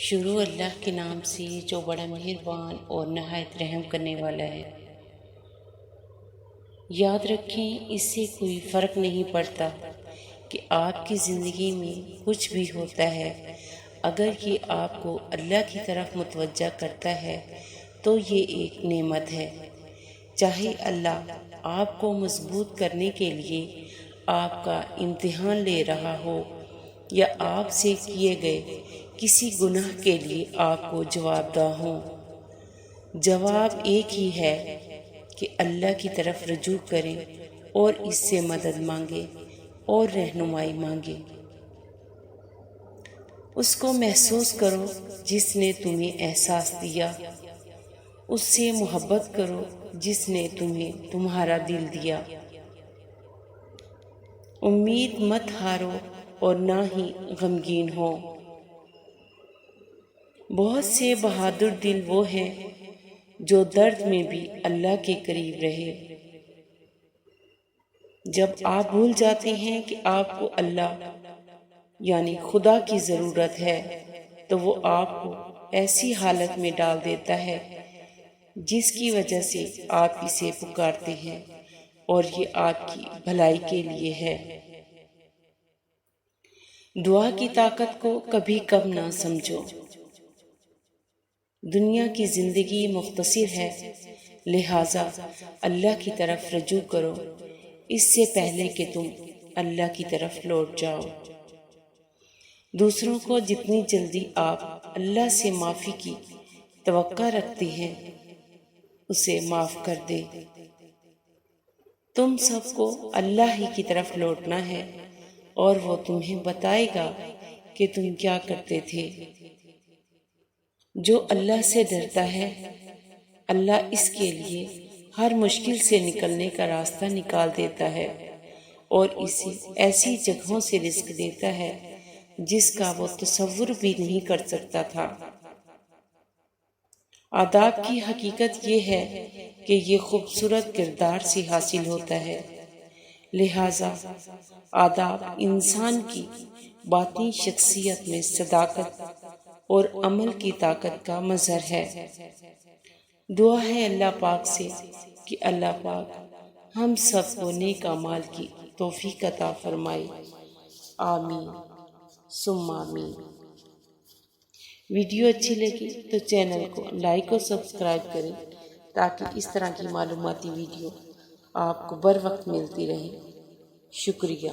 شروع اللہ کے نام سے جو بڑا مہربان اور نہایت رحم کرنے والا ہے۔ یاد رکھیں، اس سے کوئی فرق نہیں پڑتا کہ آپ کی زندگی میں کچھ بھی ہوتا ہے، اگر یہ آپ کو اللہ کی طرف متوجہ کرتا ہے تو یہ ایک نعمت ہے۔ چاہے اللہ آپ کو مضبوط کرنے کے لیے آپ کا امتحان لے رہا ہو یا آپ سے کیے گئے کسی گناہ کے لیے آپ کو جواب دہ ہوں، جواب ایک ہی ہے کہ اللہ کی طرف رجوع کریں اور اس سے مدد مانگیں اور رہنمائی مانگیں۔ اس کو محسوس کرو جس نے تمہیں احساس دیا، اس سے محبت کرو جس نے تمہیں تمہارا دل دیا۔ امید مت ہارو اور نہ ہی غمگین ہو۔ بہت سے بہادر دل وہ ہیں جو درد میں بھی اللہ کے قریب رہے۔ جب آپ بھول جاتے ہیں کہ آپ کو اللہ یعنی خدا کی ضرورت ہے تو وہ آپ کو ایسی حالت میں ڈال دیتا ہے جس کی وجہ سے آپ اسے پکارتے ہیں اور یہ آپ کی بھلائی کے لیے ہے۔ دعا کی طاقت کو کبھی کم نہ سمجھو۔ دنیا کی زندگی مختصر ہے، لہٰذا اللہ کی طرف رجوع کرو اس سے پہلے کہ تم اللہ کی طرف لوٹ جاؤ۔ دوسروں کو جتنی جلدی آپ اللہ سے معافی کی توقع رکھتے ہیں اسے معاف کر دیں۔ تم سب کو اللہ ہی کی طرف لوٹنا ہے اور وہ تمہیں بتائے گا کہ تم کیا کرتے تھے۔ جو اللہ سے ڈرتا ہے اللہ اس کے لیے ہر مشکل سے نکلنے کا راستہ نکال دیتا ہے اور اسے ایسی جگہوں سے رزق دیتا ہے جس کا وہ تصور بھی نہیں کر سکتا تھا۔ آداب کی حقیقت یہ ہے کہ یہ خوبصورت کردار سے حاصل ہوتا ہے، لہٰذا آداب انسان کی باطنی شخصیت میں صداقت اور عمل کی طاقت کا مظہر ہے۔ دعا ہے اللہ پاک سے کہ اللہ پاک ہم سب کو نیک اعمال کی توفیق عطا فرمائے، آمین ثم آمین۔ ویڈیو اچھی لگی تو چینل کو لائک اور سبسکرائب کریں تاکہ اس طرح کی معلوماتی ویڈیو آپ کو بر وقت ملتی رہیں۔ شکریہ۔